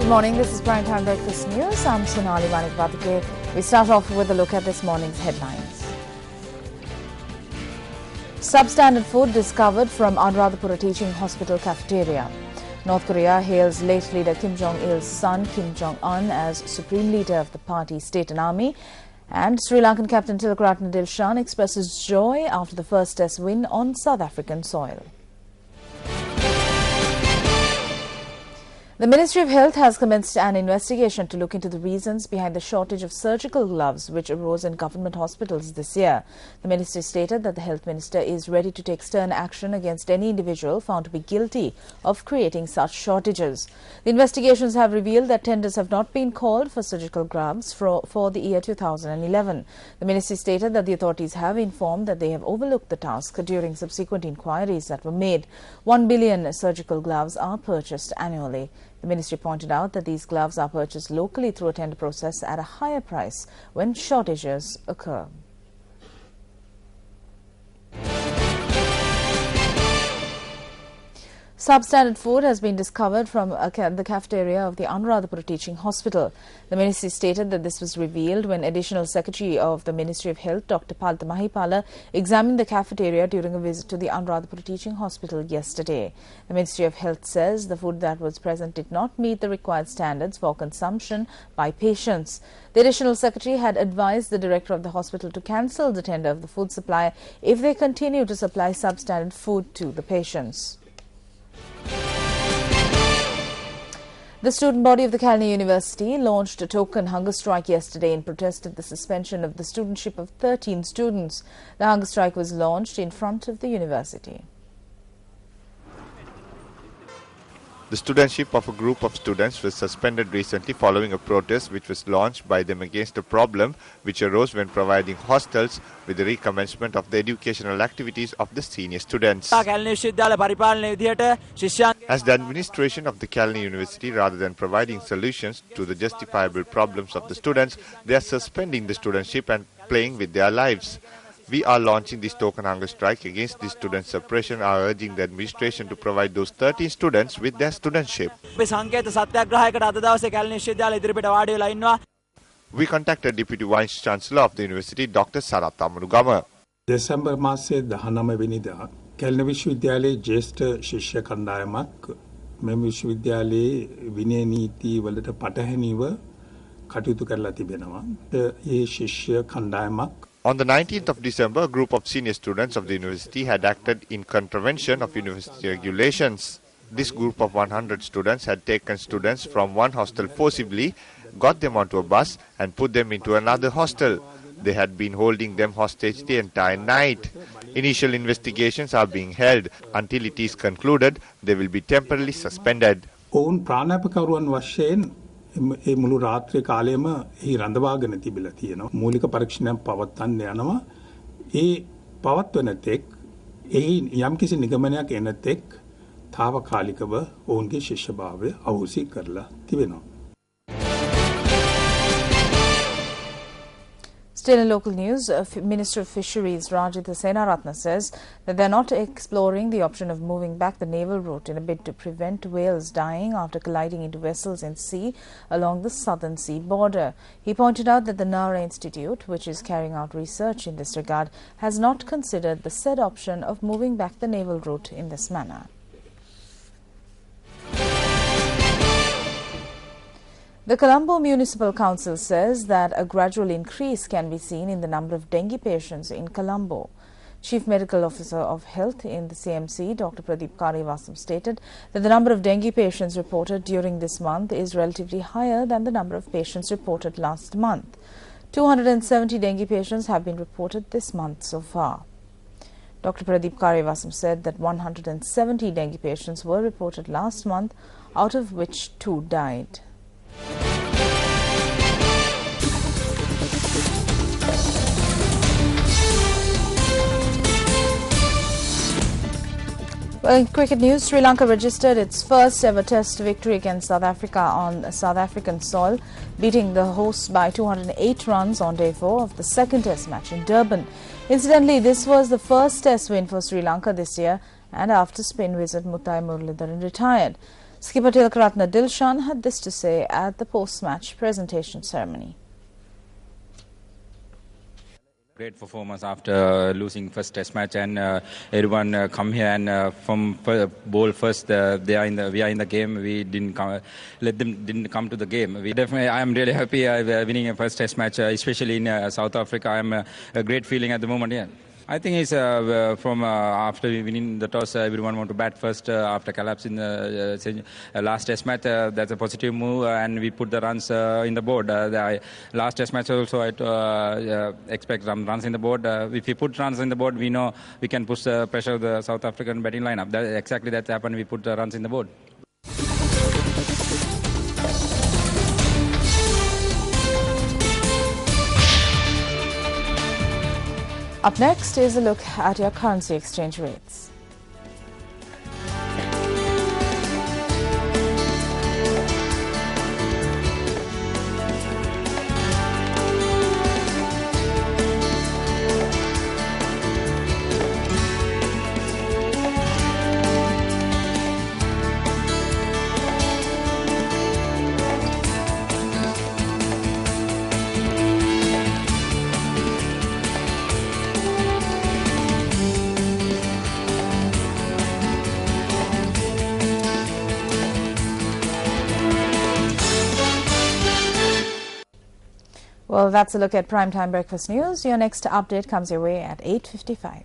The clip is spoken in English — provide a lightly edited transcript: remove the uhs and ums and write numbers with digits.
Good morning, this is Primetime Breakfast News. I'm Sonali Manikvatike. We start off with a look at this morning's headlines. Substandard food discovered from Anuradhapura Teaching Hospital cafeteria. North Korea hails late leader Kim Jong-il's son Kim Jong-un as supreme leader of the party, state and army. And Sri Lankan captain Tilakaratne Dilshan expresses joy after the first test win on South African soil. The Ministry of Health has commenced an investigation to look into the reasons behind the shortage of surgical gloves which arose in government hospitals this year. The ministry stated that the Health Minister is ready to take stern action against any individual found to be guilty of creating such shortages. The investigations have revealed that tenders have not been called for surgical gloves for the year 2011. The ministry stated that the authorities have informed that they have overlooked the task during subsequent inquiries that were made. 1 billion surgical gloves are purchased annually. The ministry pointed out that these gloves are purchased locally through a tender process at a higher price when shortages occur. Substandard food has been discovered from the cafeteria of the Anuradhapura Teaching Hospital. The ministry stated that this was revealed when Additional Secretary of the Ministry of Health, Dr. Palta Mahipala, examined the cafeteria during a visit to the Anuradhapura Teaching Hospital yesterday. The Ministry of Health says the food that was present did not meet the required standards for consumption by patients. The Additional Secretary had advised the Director of the hospital to cancel the tender of the food supply if they continue to supply substandard food to the patients. The student body of the Kalni University launched a token hunger strike yesterday in protest of the suspension of the studentship of 13 students. The hunger strike was launched in front of the university. The studentship of a group of students was suspended recently following a protest which was launched by them against a problem which arose when providing hostels with the recommencement of the educational activities of the senior students. As the administration of the Kalni University, rather than providing solutions to the justifiable problems of the students, they are suspending the studentship and playing with their lives. We are launching this token hunger strike against the student suppression, are urging the administration to provide those 13 students with their studentship. We contacted Deputy Vice Chancellor of the University, Dr. Sarath Amanugama. December මාසයේ 19 වෙනිදා කැලණි විශ්වවිද්‍යාලයේ ජ්‍යෙෂ්ඨ ශිෂ්‍ය කණ්ඩායමක් මෙම විශ්වවිද්‍යාලයේ විනය නීති වලට පටහැනිව කටයුතු කරලා තිබෙනවා. ඒ ශිෂ්‍ය කණ්ඩායමක් On the 19th of December, a group of senior students of the university had acted in contravention of university regulations. This group of 100 students had taken students from one hostel forcibly, got them onto a bus and put them into another hostel. They had been holding them hostage the entire night. Initial investigations are being held. Until it is concluded, they will be temporarily suspended. ඔවුන් ප්‍රාණාපකරුවන් වශයෙන් ඒ මුළු රාත්‍රී කාලයේම එහි රඳවාගෙන තිබිලා තියෙනවා. මූලික පරීක්ෂණයක් පවත්වන්න යනවා. ඒ පවත්වන තෙක් එහි යම්කිසි නිගමනයක් එන තෙක් తాවකාලිකව ඔවුන්ගේ ශිෂ්‍යභාවය අහෝසි කරලා තිබෙනවා. Still in local news, Minister of Fisheries Rajitha Senaratne says that they are not exploring the option of moving back the naval route in a bid to prevent whales dying after colliding into vessels in sea along the southern sea border. He pointed out that the Nara Institute, which is carrying out research in this regard, has not considered the said option of moving back the naval route in this manner. The Colombo Municipal Council says that a gradual increase can be seen in the number of dengue patients in Colombo. Chief Medical Officer of Health in the CMC, Dr. Pradeep Karivasam, stated that the number of dengue patients reported during this month is relatively higher than the number of patients reported last month. 270 dengue patients have been reported this month so far. Dr. Pradeep Karivasam said that 170 dengue patients were reported last month, out of which 2 died. Well, in cricket news, Sri Lanka registered its first ever test victory against South Africa on South African soil, beating the hosts by 208 runs on day 4 of the second test match in Durban. Incidentally, this was the first test win for Sri Lanka this year and after spin wizard Muthai Muralidharan retired. Skipper Tilakaratne Dilshan had this to say at the post-match presentation ceremony. Great performance after losing first test match, and everyone come here and from bowl first. We are in the game. We didn't didn't come to the game. I am really happy winning a first test match, especially in South Africa. I am a great feeling at the moment. Yeah. I think it's from after winning the toss, everyone want to bat first after collapse in the last test match. That's a positive move, and we put the runs in the board. The last test match also, I expect some runs in the board. If we put runs in the board, we know we can push the pressure of the South African batting lineup. Exactly that happened. We put the runs in the board. Up next is a look at your currency exchange rates. Well, that's a look at Primetime Breakfast News. Your next update comes your way at 8:55.